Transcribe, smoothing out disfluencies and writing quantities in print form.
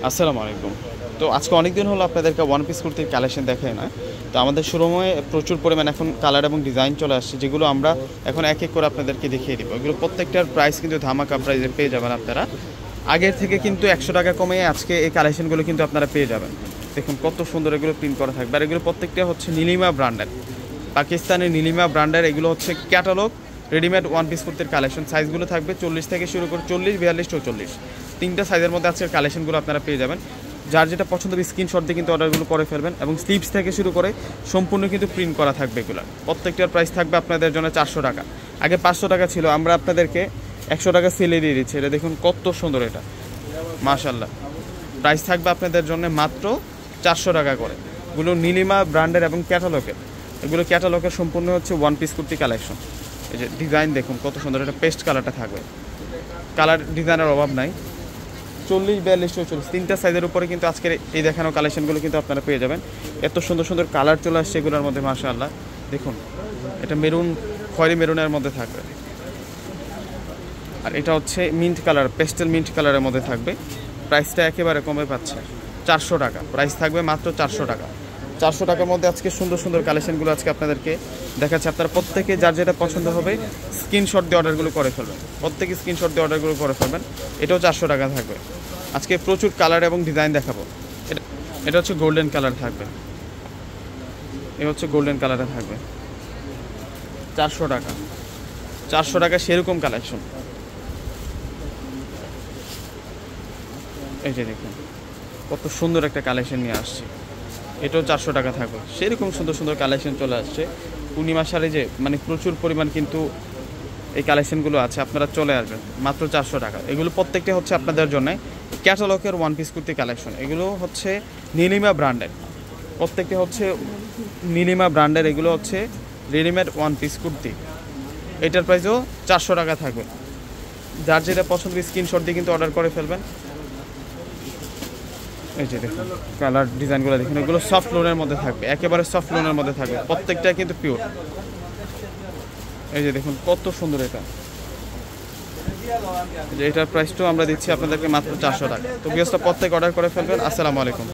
আসসালামু আলাইকুম। তো আজকে অনেক দিন হলো আপনাদেরকে ওয়ান পিস কুর্তির কালেকশন দেখাই না। তো আমাদের শোরুমে প্রচুর পরিমাণ এখন কালার এবং ডিজাইন চলে আসছে, যেগুলো আমরা এখন এক এক করে আপনাদেরকে দেখিয়ে দিব। এগুলো প্রত্যেকটার প্রাইস কিন্তু ধামাকা প্রাইসে পেয়ে যাবেন আপনারা। আগের থেকে কিন্তু 100 টাকা কমে আজকে এই কালেকশনগুলো কিন্তু আপনারা পেয়ে যাবেন। দেখুন কত সুন্দর এগুলো প্রিন্ট করা থাকবে, আর এগুলো প্রত্যেকটা হচ্ছে নীলিমা ব্র্যান্ডের, পাকিস্তানের নীলিমা ব্র্যান্ডের। এগুলো হচ্ছে ক্যাটালগ রেডিমেড ওয়ান পিস কুর্তির কালেকশন। সাইজগুলো থাকবে 40 থেকে শুরু করে 40, 42, 44, তিনটা সাইজের মধ্যে আজকের কালেকশনগুলো আপনারা পেয়ে যাবেন। যার যেটা পছন্দ হবে স্ক্রিনশট দিয়ে কিন্তু অর্ডারগুলো করে ফেলবেন, এবং স্লিভস থেকে শুরু করে সম্পূর্ণ কিন্তু প্রিন্ট করা থাকবে এগুলো। প্রত্যেকটার প্রাইস থাকবে আপনাদের জন্য 400 টাকা। আগে 500 টাকা ছিল, আমরা আপনাদেরকে 100 টাকা সেলে দিয়ে দিচ্ছি। এটা দেখুন কত সুন্দর, এটা মাশাআল্লাহ। প্রাইস থাকবে আপনাদের জন্য মাত্র 400 টাকা করে। এগুলো নীলিমা ব্র্যান্ডের এবং ক্যাটালগের। এগুলো ক্যাটালগের সম্পূর্ণ হচ্ছে ওয়ান পিস কুর্তি কালেকশন। এই যে ডিজাইন দেখুন কত সুন্দর, এটা পেস্ট কালারটা থাকবে, কালার ডিজাইনের অভাব নাই। 40, 42, 44 তিনটা সাইজের উপরে কিন্তু আজকের এই দেখানো কালেকশনগুলো কিন্তু আপনারা পেয়ে যাবেন। এত সুন্দর সুন্দর কালার চলে আসছে এগুলোর মধ্যে, মাশাআল্লাহ। দেখুন এটা মেরুন, খয়েরি মেরুনের মধ্যে থাকবে, আর এটা হচ্ছে মিন্ট কালার, পেস্টেল মিন্ট কালারের মধ্যে থাকবে। প্রাইসটা একেবারে কমে পাচ্ছে, 400 টাকা। প্রাইস থাকবে মাত্র 400 টাকা। 400 টাকার মধ্যে আজকে সুন্দর সুন্দর কালেকশনগুলো আজকে আপনাদেরকে দেখাচ্ছে। আপনারা প্রত্যেকে যার যেটা পছন্দ হবে স্ক্রিনশট দিয়ে অর্ডারগুলো করে ফেলবেন, প্রত্যেকে স্ক্রিনশট দিয়ে অর্ডারগুলো করে ফেলবেন। এটাও 400 টাকা থাকবে। আজকে প্রচুর কালার এবং ডিজাইন দেখাবো। এটা হচ্ছে গোল্ডেন কালার থাকবে, এটা হচ্ছে গোল্ডেন কালারে থাকবে, 400 টাকা। 400 টাকা সেরকম কালেকশন। এই যে দেখুন কত সুন্দর একটা কালেকশন নিয়ে আসছি, এটাও 400 টাকা থাকবে। সেরকম সুন্দর সুন্দর কালেকশন চলে আসছে পূর্ণিমা সারে, যে মানে প্রচুর পরিমাণ কিন্তু এই কালেকশনগুলো আছে। আপনারা চলে আসবেন মাত্র 400 টাকা। এগুলো প্রত্যেকটা হচ্ছে আপনাদের জন্য ক্যাটালগের ওয়ান পিস কুর্তি কালেকশন। এগুলো হচ্ছে নীলিমা ব্র্যান্ডের, প্রত্যেকটা হচ্ছে নীলিমা ব্র্যান্ডের। এগুলো হচ্ছে রেডিমেড ওয়ান পিস কুর্তি। এটার প্রাইসও 400 টাকা থাকবে। যার যেটা পছন্দ স্ক্রিনশট দিয়ে কিন্তু অর্ডার করে ফেলবেন। এই যে দেখুন কালার ডিজাইনগুলো দেখুন, এগুলো সফট লোনের মধ্যে থাকবে, একেবারে সফট লোনের মধ্যে থাকবে, প্রত্যেকটা কিন্তু পিওর। এই যে দেখুন কত সুন্দর এটা, যে এটার প্রাইসটাও আমরা দিচ্ছি আপনাদেরকে মাত্র 400 টাকা। তো বিয়সটা প্রত্যেক অর্ডার করে ফেলবেন। আসসালামু আলাইকুম।